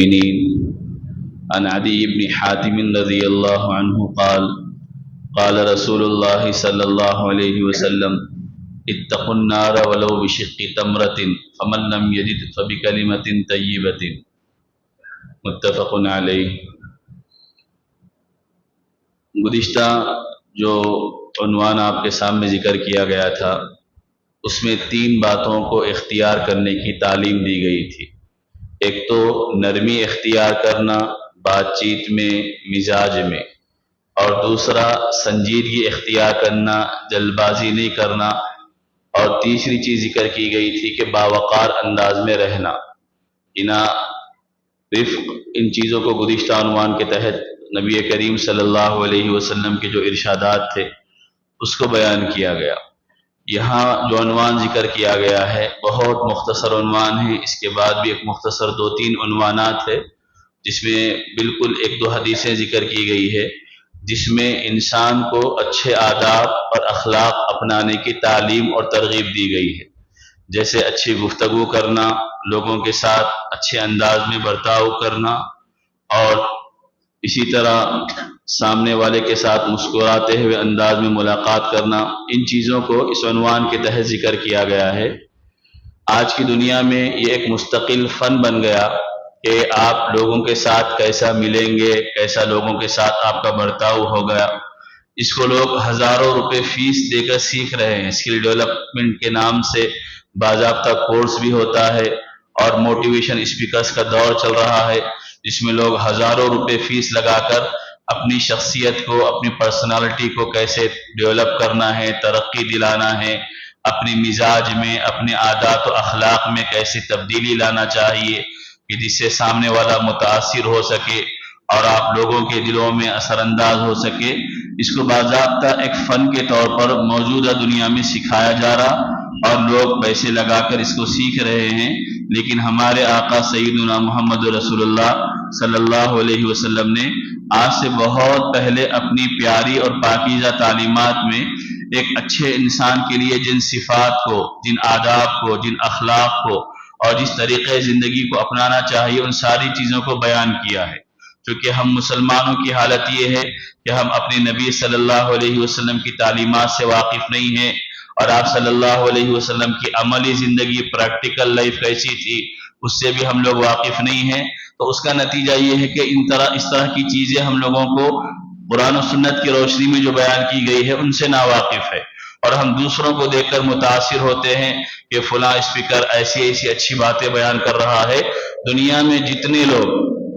المؤمنين عن عدي بن حاتم رضي الله عنه قال قال رسول الله صلى الله عليه وسلم اتقوا النار ولو بشق تمرة فمن لم يجد فبكلمة طيبة متفق علیہ۔ گزشتہ جو عنوان آپ کے سامنے ذکر کیا گیا تھا اس میں 3 باتوں کو اختیار کرنے کی تعلیم دی گئی تھی۔ ایک تو نرمی اختیار کرنا بات چیت میں، مزاج میں، اور دوسرا سنجیدگی اختیار کرنا، جلد بازی نہیں کرنا، اور تیسری چیز ذکر کی گئی تھی کہ باوقار انداز میں رہنا۔ رفق، ان چیزوں کو گزشتہ عنوان کے تحت نبی کریم صلی اللہ علیہ وسلم کے جو ارشادات تھے اس کو بیان کیا گیا۔ یہاں جو عنوان ذکر کیا گیا ہے بہت مختصر عنوان ہے، اس کے بعد بھی ایک مختصر 2-3 عنوانات ہے جس میں بالکل 1-2 حدیثیں ذکر کی گئی ہے جس میں انسان کو اچھے آداب اور اخلاق اپنانے کی تعلیم اور ترغیب دی گئی ہے، جیسے اچھی گفتگو کرنا، لوگوں کے ساتھ اچھے انداز میں برتاؤ کرنا، اور اسی طرح سامنے والے کے ساتھ مسکراتے ہوئے انداز میں ملاقات کرنا۔ ان چیزوں کو اس عنوان کے تحت ذکر کیا گیا ہے۔ آج کی دنیا میں یہ ایک مستقل فن بن گیا کہ آپ لوگوں کے ساتھ کیسا ملیں گے، کیسا لوگوں کے ساتھ آپ کا برتاؤ ہو گیا، اس کو لوگ ہزاروں روپے فیس دے کر سیکھ رہے ہیں۔ اسکل ڈیولپمنٹ کے نام سے باضابطہ کورس بھی ہوتا ہے، اور موٹیویشن اسپیکرز کا دور چل رہا ہے جس میں لوگ ہزاروں روپے فیس لگا کر اپنی شخصیت کو، اپنی پرسنالٹی کو کیسے ڈیولپ کرنا ہے، ترقی دلانا ہے، اپنی مزاج میں، اپنے عادات و اخلاق میں کیسے تبدیلی لانا چاہیے کہ جس سے سامنے والا متاثر ہو سکے اور آپ لوگوں کے دلوں میں اثر انداز ہو سکے۔ اس کو باضابطہ ایک فن کے طور پر موجودہ دنیا میں سکھایا جا رہا اور لوگ پیسے لگا کر اس کو سیکھ رہے ہیں، لیکن ہمارے آقا سیدنا محمد رسول اللہ صلی اللہ علیہ وسلم نے آج سے بہت پہلے اپنی پیاری اور پاکیزہ تعلیمات میں ایک اچھے انسان کے لیے جن صفات کو، جن آداب کو، جن اخلاق کو اور جس طریقے زندگی کو اپنانا چاہیے ان ساری چیزوں کو بیان کیا ہے۔ چونکہ ہم مسلمانوں کی حالت یہ ہے کہ ہم اپنے نبی صلی اللہ علیہ وسلم کی تعلیمات سے واقف نہیں ہیں، اور آپ صلی اللہ علیہ وسلم کی عملی زندگی، پریکٹیکل لائف کیسی تھی اس سے بھی ہم لوگ واقف نہیں ہیں۔ تو اس کا نتیجہ یہ ہے کہ اس طرح کی چیزیں ہم لوگوں کو قرآن و سنت کی روشنی میں جو بیان کی گئی ہے ان سے ناواقف ہے، اور ہم دوسروں کو دیکھ کر متاثر ہوتے ہیں کہ فلاں اسپیکر ایسی ایسی اچھی باتیں بیان کر رہا ہے۔ دنیا میں جتنے لوگ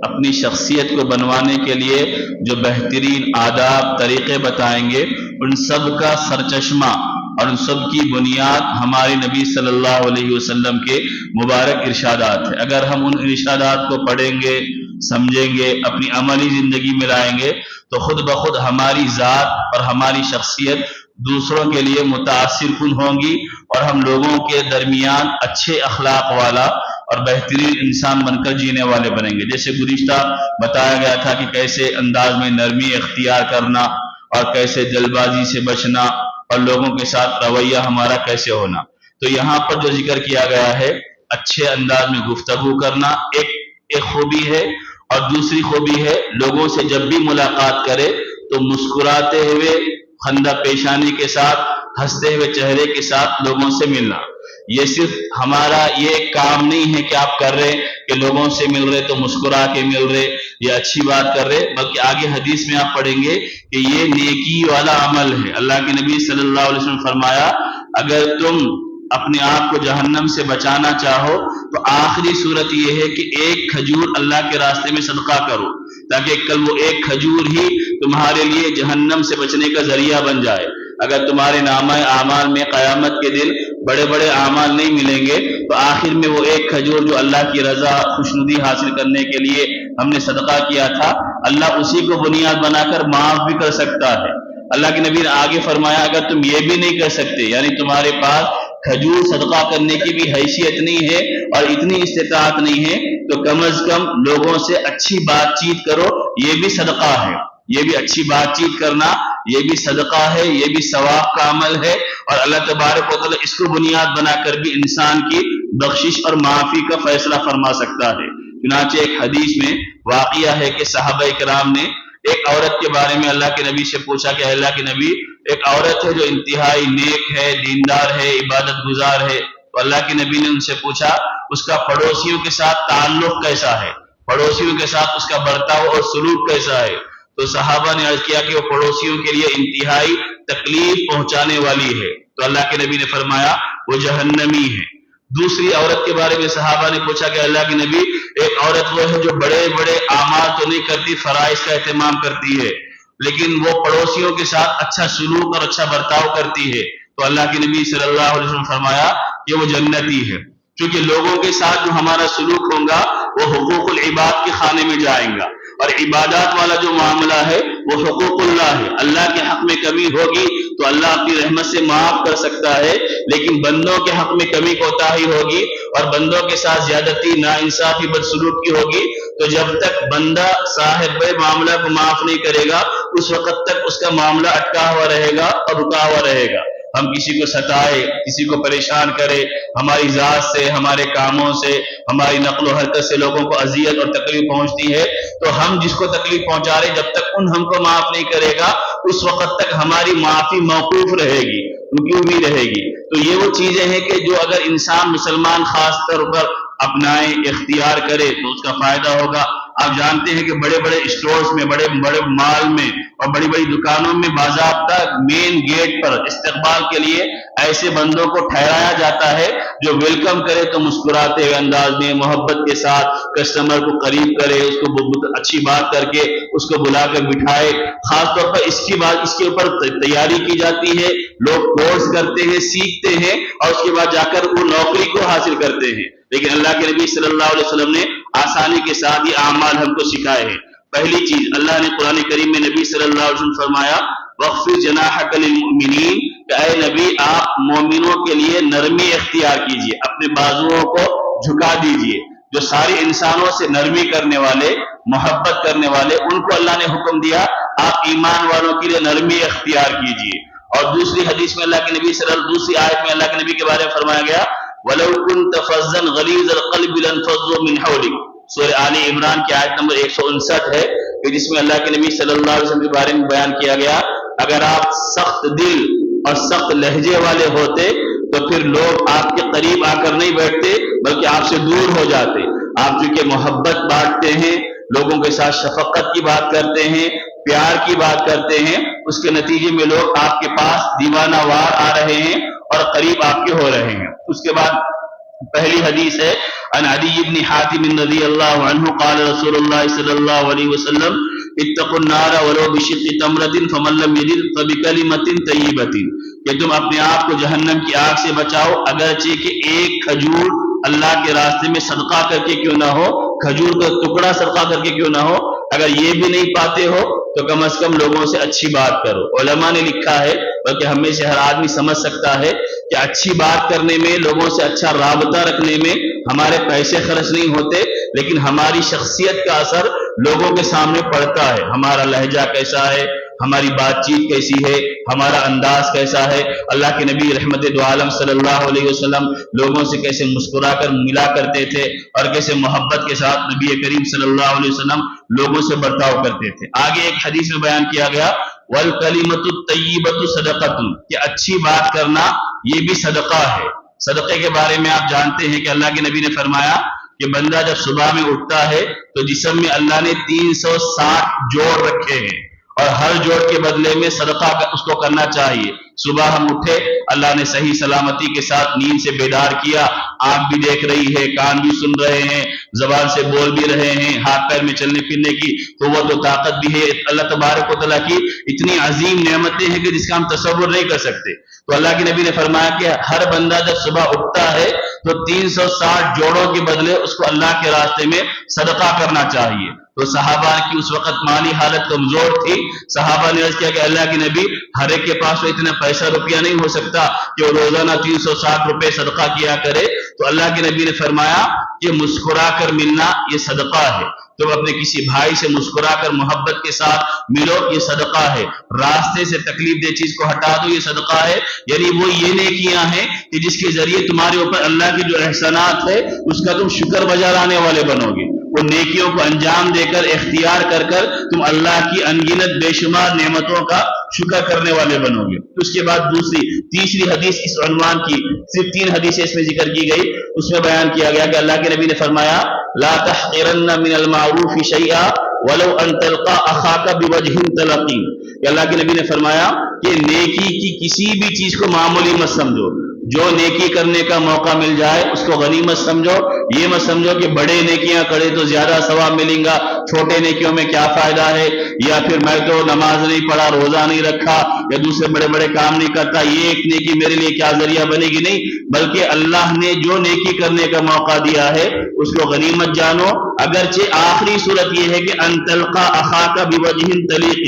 اپنی شخصیت کو بنوانے کے لیے جو بہترین آداب، طریقے بتائیں گے ان سب کا سرچشمہ اور ان سب کی بنیاد ہمارے نبی صلی اللہ علیہ وسلم کے مبارک ارشادات ہیں۔ اگر ہم ان ارشادات کو پڑھیں گے، سمجھیں گے، اپنی عملی زندگی میں لائیں گے تو خود بخود ہماری ذات اور ہماری شخصیت دوسروں کے لیے متاثر کن ہوں گی، اور ہم لوگوں کے درمیان اچھے اخلاق والا اور بہترین انسان بن کر جینے والے بنیں گے۔ جیسے گزشتہ بتایا گیا تھا کہ کیسے انداز میں نرمی اختیار کرنا اور کیسے جلد بازی سے بچنا اور لوگوں کے ساتھ رویہ ہمارا کیسے ہونا۔ تو یہاں پر جو ذکر کیا گیا ہے اچھے انداز میں گفتگو کرنا ایک خوبی ہے، اور دوسری خوبی ہے لوگوں سے جب بھی ملاقات کرے تو مسکراتے ہوئے، خندہ پیشانی کے ساتھ، ہنستے ہوئے چہرے کے ساتھ لوگوں سے ملنا۔ یہ صرف ہمارا یہ کام نہیں ہے کہ آپ کر رہے کہ لوگوں سے مل رہے تو مسکرا کے مل رہے یا اچھی بات کر رہے، بلکہ آگے حدیث میں آپ پڑھیں گے کہ یہ نیکی والا عمل ہے۔ اللہ کے نبی صلی اللہ علیہ وسلم فرمایا اگر تم اپنے آپ کو جہنم سے بچانا چاہو تو آخری صورت یہ ہے کہ ایک کھجور اللہ کے راستے میں صدقہ کرو، تاکہ کل وہ ایک کھجور ہی تمہارے لیے جہنم سے بچنے کا ذریعہ بن جائے۔ اگر تمہارے نامہ اعمال میں قیامت کے دن بڑے بڑے اعمال نہیں ملیں گے تو آخر میں وہ ایک کھجور جو اللہ کی رضا، خوشنودی حاصل کرنے کے لیے ہم نے صدقہ کیا تھا، اللہ اسی کو بنیاد بنا کر معاف بھی کر سکتا ہے۔ اللہ کے نبی نے آگے فرمایا اگر تم یہ بھی نہیں کر سکتے، یعنی تمہارے پاس کھجور صدقہ کرنے کی بھی حیثیت نہیں ہے اور اتنی استطاعت نہیں ہے، تو کم از کم لوگوں سے اچھی بات چیت کرو، یہ بھی صدقہ ہے۔ یہ بھی اچھی بات چیت کرنا یہ بھی صدقہ ہے، یہ بھی ثواب کا عمل ہے، اور اللہ تبارک و تعالیٰ اس کو بنیاد بنا کر بھی انسان کی بخشش اور معافی کا فیصلہ فرما سکتا ہے۔ چنانچہ ایک حدیث میں واقعہ ہے کہ صحابہ کرام نے ایک عورت کے بارے میں اللہ کے نبی سے پوچھا کہ اللہ کے نبی، ایک عورت ہے جو انتہائی نیک ہے، دیندار ہے، عبادت گزار ہے، تو اللہ کے نبی نے ان سے پوچھا اس کا پڑوسیوں کے ساتھ تعلق کیسا ہے، پڑوسیوں کے ساتھ اس کا برتاؤ اور سلوک کیسا ہے؟ تو صحابہ نے عرض کیا کہ وہ پڑوسیوں کے لیے انتہائی تکلیف پہنچانے والی ہے، تو اللہ کے نبی نے فرمایا وہ جہنمی ہے۔ دوسری عورت کے بارے میں صحابہ نے پوچھا کہ اللہ کے نبی، ایک عورت وہ ہے جو بڑے بڑے اعمال تو نہیں کرتی، فرائض کا اہتمام کرتی ہے، لیکن وہ پڑوسیوں کے ساتھ اچھا سلوک اور اچھا برتاؤ کرتی ہے، تو اللہ کے نبی صلی اللہ علیہ وسلم فرمایا کہ وہ جنتی ہے۔ کیونکہ لوگوں کے ساتھ جو ہمارا سلوک ہوگا وہ حقوق العباد کے خانے میں جائیں گا، اور عبادات والا جو معاملہ ہے وہ حقوق اللہ ہے۔ اللہ کے حق میں کمی ہوگی تو اللہ اپنی رحمت سے معاف کر سکتا ہے، لیکن بندوں کے حق میں کمی کوتاہی ہوگی اور بندوں کے ساتھ زیادتی، ناانصافی، بدسلوکی ہوگی، تو جب تک بندہ صاحب معاملہ کو معاف نہیں کرے گا اس وقت تک اس کا معاملہ اٹکا ہوا رہے گا اور رکا ہوا رہے گا۔ ہم کسی کو ستائے، کسی کو پریشان کرے، ہماری ذات سے، ہمارے کاموں سے، ہماری نقل و حرکت سے لوگوں کو اذیت اور تکلیف پہنچتی ہے، تو ہم جس کو تکلیف پہنچا رہے جب تک ہم کو معاف نہیں کرے گا اس وقت تک ہماری معافی موقوف رہے گی، رکی ہوئی رہے گی۔ تو یہ وہ چیزیں ہیں کہ جو اگر انسان مسلمان خاص طور پر اپنائے، اختیار کرے تو اس کا فائدہ ہوگا۔ آپ جانتے ہیں کہ بڑے بڑے اسٹورز میں، بڑے بڑے مال میں اور بڑی بڑی دکانوں میں باضابطہ مین گیٹ پر استقبال کے لیے ایسے بندوں کو ٹھہرایا جاتا ہے جو ویلکم کرے تو مسکراتے ہوئے انداز میں، محبت کے ساتھ کسٹمر کو قریب کرے، اس کو اچھی بات کر کے اس کو بلا کر بٹھائے۔ خاص طور پر اس کے اوپر تیاری کی جاتی ہے، لوگ کورس کرتے ہیں، سیکھتے ہیں اور اس کے بعد جا کر وہ نوکری کو حاصل کرتے ہیں۔ لیکن اللہ کے نبی صلی اللہ علیہ وسلم نے آسانی کے ساتھ یہ اعمال ہم کو سکھائے ہیں۔ پہلی چیز اللہ نے قرآن کریم میں نبی صلی اللہ علیہ وسلم فرمایا وَاخْفِضْ جَنَاحَكَ لِلْمُؤْمِنِينَ کہ اے نبی آپ مومنوں کے لیے نرمی اختیار کیجئے، اپنے بازوؤں کو جھکا دیجئے۔ جو سارے انسانوں سے نرمی کرنے والے، محبت کرنے والے، ان کو اللہ نے حکم دیا آپ ایمان والوں کے لیے نرمی اختیار کیجئے۔ اور دوسری حدیث میں اللہ کے نبی دوسری آیت میں اللہ کے نبی کے بارے میں فرمایا گیا وَلَوْ كُنْتَ فَظًّا غَلِيظَ الْقَلْبِ لَانفَضُّوا مِنْ حَوْلِكَ۔ سورہ آل عمران کی آیت نمبر 159 ہے کہ جس میں اللہ کے نبی صلی اللہ علیہ وسلم کے بارے میں بیان کیا گیا اگر آپ سخت دل اور سخت لہجے والے ہوتے تو پھر لوگ آپ کے قریب آ کر نہیں بیٹھتے بلکہ آپ سے دور ہو جاتے۔ آپ چونکہ محبت بانٹتے ہیں، لوگوں کے ساتھ شفقت کی بات کرتے ہیں، پیار کی بات کرتے ہیں، اس کے نتیجے میں لوگ آپ کے پاس دیوانہ وار آ رہے ہیں اور قریب آپ کے ہو رہے ہیں۔ اس کے بعد پہلی حدیث ہے عن عدی بن حاتم رضی اللہ عنہ قال رسول اللہ صلی اللہ علیہ وسلم اتقوا النار ولو بشق تمرۃ فمن لم یجد فبکلمۃ طیبۃ کہ تم اپنے آپ کو جہنم کی آگ سے بچاؤ اگرچہ کہ ایک کھجور اللہ کے راستے میں صدقہ کر کے کیوں نہ ہو، کھجور کا ٹکڑا صدقہ کر کے کیوں نہ ہو، اگر یہ بھی نہیں پاتے ہو تو کم از کم لوگوں سے اچھی بات کرو۔ علماء نے لکھا ہے بلکہ ہم میں سے ہر آدمی سمجھ سکتا ہے کہ اچھی بات کرنے میں، لوگوں سے اچھا رابطہ رکھنے میں ہمارے پیسے خرچ نہیں ہوتے، لیکن ہماری شخصیت کا اثر لوگوں کے سامنے پڑتا ہے۔ ہمارا لہجہ کیسا ہے، ہماری بات چیت کیسی ہے، ہمارا انداز کیسا ہے۔ اللہ کے نبی رحمت دو عالم صلی اللہ علیہ وسلم لوگوں سے کیسے مسکرا کر ملا کرتے تھے اور کیسے محبت کے ساتھ نبی کریم صلی اللہ علیہ وسلم لوگوں سے برتاؤ کرتے تھے۔ آگے ایک حدیث میں بیان کیا گیا وَالْكَلِمَةُ الطَّيِّبَةُ صَدَقَةٌ کہ اچھی بات کرنا یہ بھی صدقہ ہے۔ صدقے کے بارے میں آپ جانتے ہیں کہ اللہ کے نبی نے فرمایا کہ بندہ جب صبح میں اٹھتا ہے تو جسم میں اللہ نے 360 جوڑ رکھے ہیں اور ہر جوڑ کے بدلے میں صدقہ اس کو کرنا چاہیے۔ صبح ہم اٹھے، اللہ نے صحیح سلامتی کے ساتھ نیند سے بیدار کیا، آنکھ بھی دیکھ رہی ہے، کان بھی سن رہے ہیں، زبان سے بول بھی رہے ہیں، ہاتھ پیر میں چلنے پھرنے کی قوت و طاقت بھی ہے۔ اللہ تبارک و تعالیٰ کی اتنی عظیم نعمتیں ہیں کہ جس کا ہم تصور نہیں کر سکتے۔ تو اللہ کے نبی نے فرمایا کہ ہر بندہ جب صبح اٹھتا ہے تو 360 جوڑوں کے بدلے اس کو اللہ کے راستے میں صدقہ کرنا چاہیے۔ تو صحابہ کی اس وقت مالی حالت کمزور تھی، صحابہ نے عرض کیا کہ اللہ کے نبی ہر ایک کے پاس تو اتنا پیسہ روپیہ نہیں ہو سکتا کہ وہ روزانہ 360 روپے صدقہ کیا کرے۔ تو اللہ کے نبی نے فرمایا کہ مسکرا کر ملنا یہ صدقہ ہے۔ تم اپنے کسی بھائی سے مسکرا کر محبت کے ساتھ ملو، یہ صدقہ ہے۔ راستے سے تکلیف دہ چیز کو ہٹا دو، یہ صدقہ ہے۔ یعنی وہ یہ نیکیاں ہیں کہ جس کے ذریعے تمہارے اوپر اللہ کے جو احسانات ہے اس کا تم شکر بجا لانے والے بنو گے۔ وہ نیکیوں کو انجام دے کر اختیار کر کر تم اللہ کی انگنت بے شمار نعمتوں کا شکر کرنے والے بنو گے۔ اس کے بعد تیسری حدیث اس عنوان کی، صرف 3 حدیثیں اس میں ذکر کی گئی، اس میں بیان کیا گیا کہ اللہ کے نبی نے فرمایا لا تحقرن من المعروف شیئا ولو ان تلقى اخاك بوجه طلق، کہ اللہ کے نبی نے فرمایا کہ نیکی کی کسی بھی چیز کو معمولی مت سمجھو، جو نیکی کرنے کا موقع مل جائے اس کو غنیمت سمجھو، یہ مت سمجھو کہ بڑے نیکیاں کرے تو زیادہ ثواب ملیں گا، چھوٹے نیکیوں میں کیا فائدہ ہے، یا پھر میں تو نماز نہیں پڑھا، روزہ نہیں رکھا، یا دوسرے بڑے بڑے کام نہیں کرتا، یہ ایک نیکی میرے لیے کیا ذریعہ بنے گی، نہیں، بلکہ اللہ نے جو نیکی کرنے کا موقع دیا ہے اس کو غنیمت جانو، اگرچہ آخری صورت یہ ہے کہ ان تلقى اخاك بوجه طلق،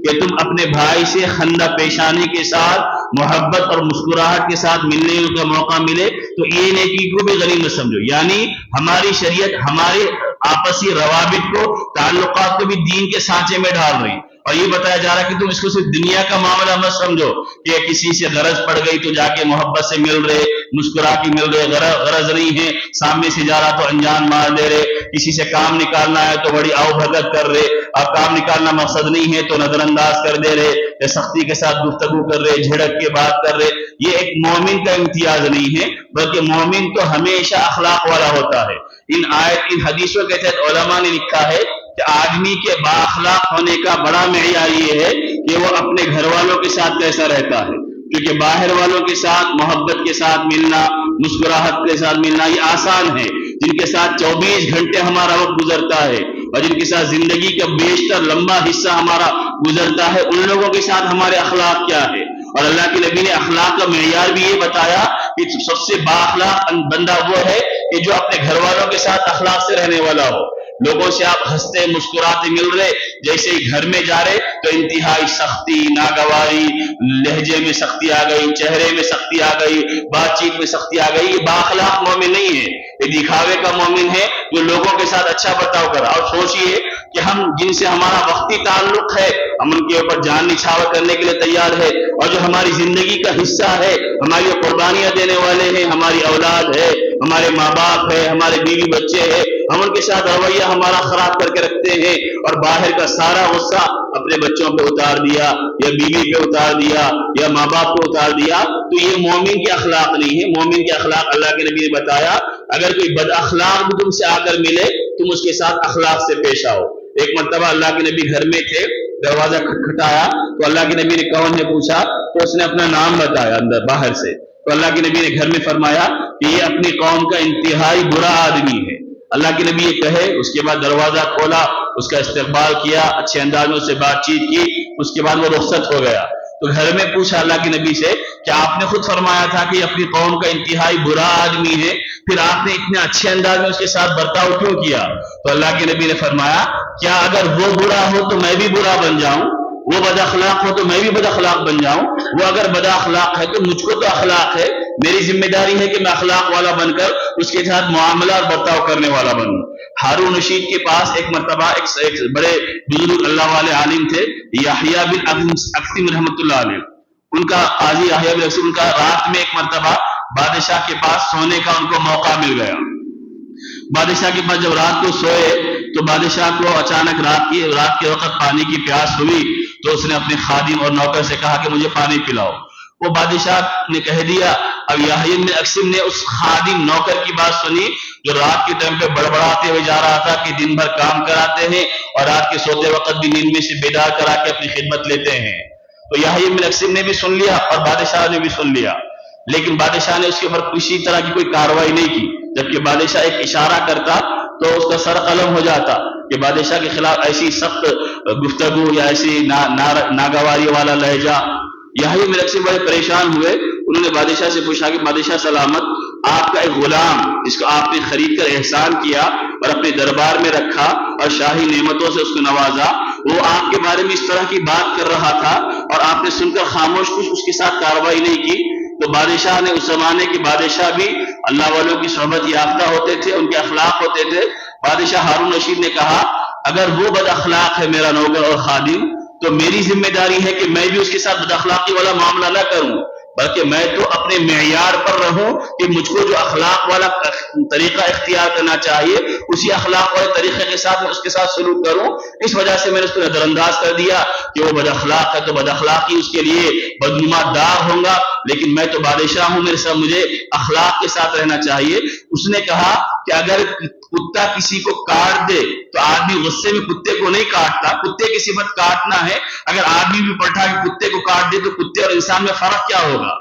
کہ تم اپنے بھائی سے خندہ پیشانی کے ساتھ محبت اور مسکراہٹ کے ساتھ ملنے کا موقع ملے تو یہ نیکی کو بھی غنیمت سمجھو۔ یعنی ہماری شریعت ہمارے آپسی روابط کو، تعلقات کو بھی دین کے سانچے میں ڈال رہی، اور یہ بتایا جا رہا ہے کہ تم اس کو صرف دنیا کا معاملہ مت سمجھو کہ کسی سے غرض پڑ گئی تو جا کے محبت سے مل رہے، مسکرا کے مل رہے، غرض نہیں ہے، سامنے سے جا رہا تو انجان مار دے رہے، کسی سے کام نکالنا ہے تو بڑی آؤ بھگت کر رہے، اب کام نکالنا مقصد نہیں ہے تو نظر انداز کر دے رہے، یا سختی کے ساتھ گفتگو کر رہے، جھڑک کے بات کر رہے، یہ ایک مومن کا امتیاز نہیں ہے، بلکہ مومن تو ہمیشہ اخلاق والا ہوتا ہے۔ ان حدیثوں کے تحت علماء نے لکھا ہے کہ آدمی کے بااخلاق ہونے کا بڑا معیار یہ ہے کہ وہ اپنے گھر والوں کے ساتھ کیسا رہتا ہے، کیونکہ باہر والوں کے ساتھ محبت کے ساتھ ملنا، مسکراہٹ کے ساتھ ملنا یہ آسان ہے، جن کے ساتھ 24 گھنٹے ہمارا وقت گزرتا ہے اور جن کے ساتھ زندگی کا بیشتر لمبا حصہ ہمارا گزرتا ہے، ان لوگوں کے ساتھ ہمارے اخلاق کیا ہے۔ اور اللہ کے نبی نے اخلاق کا معیار بھی یہ بتایا کہ سب سے بااخلاق بندہ وہ ہے کہ جو اپنے گھر والوں کے ساتھ اخلاق سے رہنے والا ہو۔ لوگوں سے آپ ہنستے مسکراتے مل رہے، جیسے ہی گھر میں جا رہے تو انتہائی سختی، ناگواری، لہجے میں سختی آ گئی، چہرے میں سختی آ گئی، بات چیت میں سختی آ گئی، یہ بااخلاق مومن نہیں ہے، یہ دکھاوے کا مومن ہے جو لوگوں کے ساتھ اچھا برتاؤ کرا۔ اور سوچئے کہ ہم جن سے ہمارا وقتی تعلق ہے ہم ان کے اوپر جان نچھاور کرنے کے لیے تیار ہے، اور جو ہماری زندگی کا حصہ ہے، ہماری قربانیاں دینے والے ہیں، ہماری اولاد ہے، ہمارے ماں باپ ہے، ہمارے بیوی بچے ہیں، ہم ان کے ساتھ رویہ ہمارا خراب کر کے رکھتے ہیں اور باہر کا سارا غصہ اپنے بچوں پہ اتار دیا یا بیوی پہ اتار دیا یا ماں باپ پہ اتار دیا، تو یہ مومن کے اخلاق نہیں ہے۔ مومن کے اخلاق اللہ کے نبی نے بتایا، اگر کوئی بد اخلاق بھی تم سے آ کر ملے تم اس کے ساتھ اخلاق سے پیش آؤ۔ ایک مرتبہ اللہ کے نبی گھر میں تھے، دروازہ کھٹکھٹایا تو اللہ کے نبی نے کون ہے پوچھا تو اس نے اپنا نام بتایا اندر باہر سے، تو اللہ کے نبی نے گھر میں فرمایا کہ یہ اپنی قوم کا انتہائی برا آدمی ہے۔ اللہ کے نبی یہ کہے، اس کے بعد دروازہ کھولا، اس کا استقبال کیا، اچھے انداز میں اس سے بات چیت کی، اس کے بعد وہ رخصت ہو گیا۔ تو گھر میں پوچھا اللہ کے نبی سے کہ آپ نے خود فرمایا تھا کہ اپنی قوم کا انتہائی برا آدمی ہے، پھر آپ نے اتنے اچھے انداز میں اس کے ساتھ برتاؤ کیوں کیا؟ تو اللہ کے نبی نے فرمایا کیا اگر وہ برا ہو تو میں بھی برا بن جاؤں، وہ بد اخلاق ہو تو میں بھی بد اخلاق بن جاؤں، وہ اگر بد اخلاق ہے تو مجھ کو تو اخلاق ہے، میری ذمہ داری ہے کہ میں اخلاق والا بن کر اس کے ساتھ معاملہ اور برتاؤ کرنے والا بنوں۔ ہارون رشید کے پاس ایک مرتبہ ایک بڑے بزرگ اللہ والے عالم تھے، یحییٰ بن اکثم رحمۃ اللہ علیہ، ان کا قاضی یحییٰ بن اکثم، ان کا رات میں ایک مرتبہ بادشاہ کے پاس سونے کا ان کو موقع مل گیا۔ بادشاہ کے پاس جب رات کو سوئے تو بادشاہ کو اچانک رات کے وقت پانی کی پیاس ہوئی، تو اس نے اپنے خادم اور نوکر سے کہا کہ مجھے پانی پلاؤ۔ وہ بادشاہ نے کہہ دیا، اب یحییٰ بن اکثم نے اس خادم نوکر کی بات سنی جو رات کے ٹائم پہ بڑبڑاتے ہوئے جا رہا تھا کہ دن بھر کام کراتے ہیں اور رات کے سوتے وقت بھی نیند میں سے بیدار کرا کے اپنی خدمت لیتے ہیں۔ تو یحییٰ بن اکثم نے بھی سن لیا اور بادشاہ نے بھی سن لیا، لیکن بادشاہ نے اس کے اوپر کسی طرح کی کوئی کاروائی نہیں کی، جبکہ بادشاہ ایک اشارہ کرتا تو اس کا سر قلم ہو جاتا کہ بادشاہ کے خلاف ایسی سخت گفتگو یا ایسی ناگواری والا لہجہ۔ یحییٰ بن اکثم بڑے پریشان ہوئے، انہوں نے بادشاہ سے پوچھا کہ بادشاہ سلامت، آپ کا ایک غلام جس کو آپ نے خرید کر احسان کیا اور اپنے دربار میں رکھا اور شاہی نعمتوں سے اس کو نوازا، وہ آپ کے بارے میں اس طرح کی بات کر رہا تھا اور آپ نے سن کر خاموش کچھ اس کے ساتھ کاروائی نہیں کی۔ تو بادشاہ نے، اس زمانے کے بادشاہ بھی اللہ والوں کی صحبت یافتہ ہوتے تھے، ان کے اخلاق ہوتے تھے۔ بادشاہ ہارون رشید نے کہا اگر وہ بد اخلاق ہے میرا نوکر اور خادم تو میری ذمہ داری ہے کہ میں بھی اس کے ساتھ بد اخلاقی والا معاملہ نہ کروں، بلکہ میں تو اپنے معیار پر رہوں کہ مجھ کو جو اخلاق والا طریقہ اختیار کرنا چاہیے اسی اخلاق والے طریقے کے ساتھ میں اس کے ساتھ سلوک کروں. اس وجہ سے میں نے اس کو نظر انداز کر دیا کہ وہ بد اخلاق ہے تو بد اخلاقی اس کے لیے بدنما داغ ہوگا، لیکن میں تو بادشاہ ہوں، میرے ساتھ مجھے اخلاق کے ساتھ رہنا چاہیے. اس نے کہا کہ اگر کتا کسی کو کاٹ دے تو آدمی غصے میں کتے کو نہیں کاٹتا، کتے کی صفت کاٹنا ہے. اگر آدمی بھی پلٹا کہ کتے کو کاٹ دے تو کتے اور انسان میں فرق کیا ہوگا؟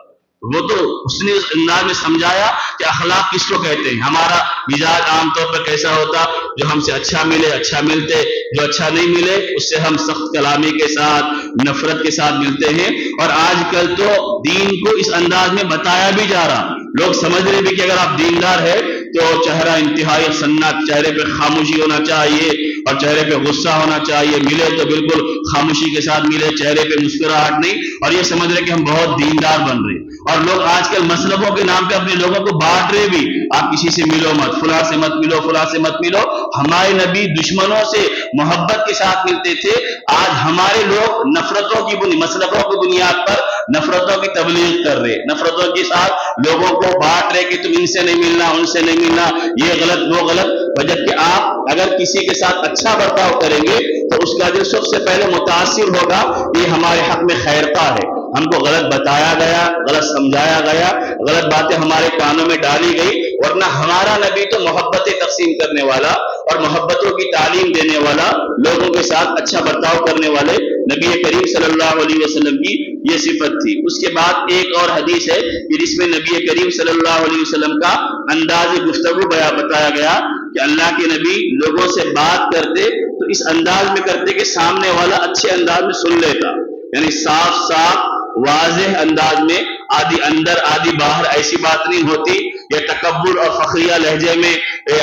وہ تو اس نے اس انداز میں سمجھایا کہ اخلاق کس کو کہتے ہیں. ہمارا مزاج عام طور پر کیسا ہوتا؟ جو ہم سے اچھا ملے اچھا ملتے، جو اچھا نہیں ملے اس سے ہم سخت کلامی کے ساتھ نفرت کے ساتھ ملتے ہیں. اور آج کل تو دین کو اس انداز میں بتایا بھی جا رہا، لوگ سمجھ رہے بھی کہ اگر آپ دیندار ہے تو چہرہ انتہائی سنّا، چہرے پہ خاموشی ہونا چاہیے اور چہرے پہ غصہ ہونا چاہیے، ملے تو بالکل خاموشی کے ساتھ ملے، چہرے پہ مسکراہٹ نہیں، اور یہ سمجھ رہے کہ ہم بہت دیندار بن رہے. اور لوگ آج کل مسلکوں کے نام پہ اپنے لوگوں کو بانٹ رہے بھی، آپ کسی سے ملو مت، فلاں سے مت ملو، فلاں سے مت ملو. ہمارے نبی دشمنوں سے محبت کے ساتھ ملتے تھے، آج ہمارے لوگ نفرتوں کی مسلکوں کی بنیاد پر نفرتوں کی تبلیغ کر رہے، نفرتوں کے ساتھ لوگوں کو بانٹ رہے کہ تم ان سے نہیں ملنا، ان سے نہیں ملنا، یہ غلط وہ غلط. جبکہ آپ اگر کسی کے ساتھ اچھا برتاؤ کریں گے تو اس کا دل سب سے پہلے متاثر ہوگا. یہ ہمارے حق میں خیرخواہ ہے، ہم کو غلط بتایا گیا، غلط سمجھایا گیا، غلط باتیں ہمارے کانوں میں ڈالی گئی، ورنہ ہمارا نبی تو محبتیں تقسیم کرنے والا اور محبتوں کی تعلیم دینے والا، لوگوں کے ساتھ اچھا برتاؤ کرنے والے نبی کریم صلی اللہ علیہ وسلم کی یہ صفت تھی. اس کے بعد ایک اور حدیث ہے کہ جس میں نبی کریم صلی اللہ علیہ وسلم کا انداز گفتگو بتایا گیا کہ اللہ کے نبی لوگوں سے بات کرتے تو اس انداز میں کرتے کہ سامنے والا اچھے انداز میں سن لیتا، یعنی صاف صاف واضح انداز میں، آدھی اندر آدھی باہر ایسی بات نہیں ہوتی، یا تکبر اور فخریہ لہجے میں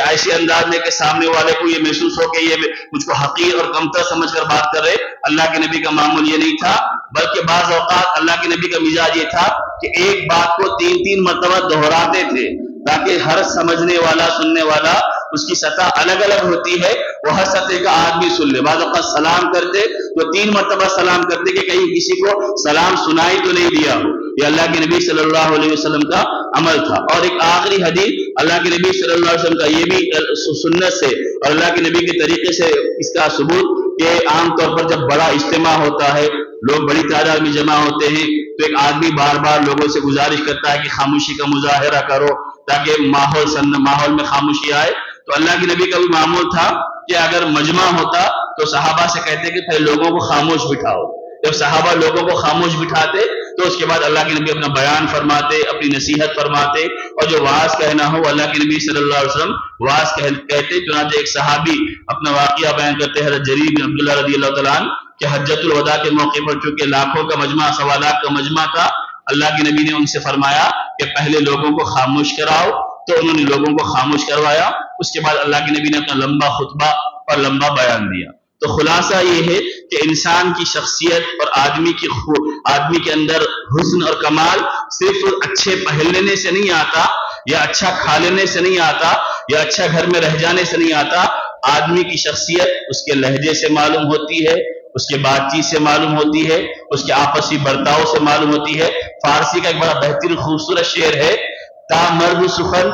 ایسے انداز میں کہ سامنے والے کو یہ محسوس ہو کہ یہ مجھ کو حقیر اور کمتر سمجھ کر بات کر رہے. اللہ کے نبی کا معمول یہ نہیں تھا، بلکہ بعض اوقات اللہ کے نبی کا مزاج یہ تھا کہ ایک بات کو 3 مرتبہ دہراتے تھے تاکہ ہر سمجھنے والا سننے والا اس کی سطح الگ الگ ہوتی ہے، وہ ہر سطح کا آدمی سن لے. بعض اوقات سلام کرتے تو 3 مرتبہ سلام کرتے کہ کہیں کسی کو سلام سنائی تو نہیں دیا ہو. یہ اللہ کے نبی صلی اللہ علیہ وسلم کا عمل تھا. اور ایک آخری حدیث اللہ کے نبی صلی اللہ علیہ وسلم کا یہ بھی سنت سے اور اللہ کے نبی کے طریقے سے اس کا ثبوت کہ عام طور پر جب بڑا اجتماع ہوتا ہے، لوگ بڑی تعداد میں جمع ہوتے ہیں، تو ایک آدمی بار بار لوگوں سے گزارش کرتا ہے کہ خاموشی کا مظاہرہ کرو تاکہ ماحول میں خاموشی آئے. تو اللہ کے نبی کا بھی معمول تھا کہ اگر مجمع ہوتا تو صحابہ سے کہتے کہ پھر لوگوں کو خاموش بٹھاؤ. جب صحابہ لوگوں کو خاموش بٹھاتے تو اس کے بعد اللہ کے نبی اپنا بیان فرماتے، اپنی نصیحت فرماتے، اور جو واعظ کہنا ہو اللہ کے نبی صلی اللہ علیہ وسلم واعظ کہتے. چنانچہ ایک صحابی اپنا واقعہ بیان کرتے حضرت جریر بن عبداللہ رضی اللہ تعالیٰ عنہ کہ حجۃ الوداع کے موقع پر چونکہ لاکھوں کا مجمع، 1.25 لاکھ کا مجمع تھا، اللہ کے نبی نے ان سے فرمایا کہ پہلے لوگوں کو خاموش کراؤ. تو انہوں نے لوگوں کو خاموش کروایا. اس کے بعد اللہ کے نبی نے اپنا لمبا خطبہ اور لمبا بیان دیا. تو خلاصہ یہ ہے کہ انسان کی شخصیت اور آدمی کے اندر حسن اور کمال صرف اچھے پہننے سے نہیں آتا، یا اچھا کھا لینے سے نہیں آتا، یا اچھا گھر میں رہ جانے سے نہیں آتا. آدمی کی شخصیت اس کے لہجے سے معلوم ہوتی ہے، اس کے بات چیت سے معلوم ہوتی ہے، اس کے آپسی برتاؤ سے معلوم ہوتی ہے. فارسی کا ایک بڑا بہترین خوبصورت شعر ہے، تا مرد سخن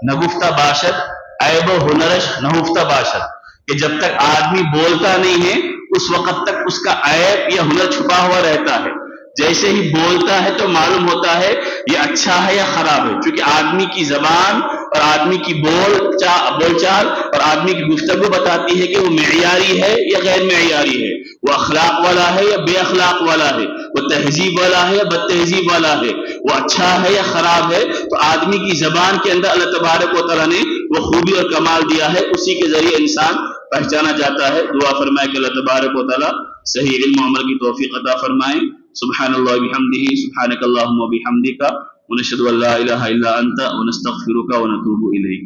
نگفتہ باشد عیب و ہنرش نہفتہ باشد، کہ جب تک آدمی بولتا نہیں ہے اس وقت تک اس کا عیب یا ہنر چھپا ہوا رہتا ہے. جیسے ہی بولتا ہے تو معلوم ہوتا ہے یہ اچھا ہے یا خراب ہے. چونکہ آدمی کی زبان اور آدمی کی بول چال اور آدمی کی گفتگو بتاتی ہے کہ وہ معیاری ہے یا غیر معیاری ہے، وہ اخلاق والا ہے یا بے اخلاق والا ہے، وہ تہذیب والا ہے یا بد تہذیب والا ہے، وہ اچھا ہے یا خراب ہے. تو آدمی کی زبان کے اندر اللہ تبارک و تعالیٰ نے وہ خوبی اور کمال دیا ہے، اسی کے ذریعے انسان پہچانا جاتا ہے. دعا فرمائے کہ اللہ تبارک و تعالیٰ صحیح علم و عمل کی توفیق عطا فرمائے. سبحان اللہ بحمدہ، سبحانک اللہم و بحمدک، ونشہد ان لا الہ الا انت ونستغفرک ونتوب الیک.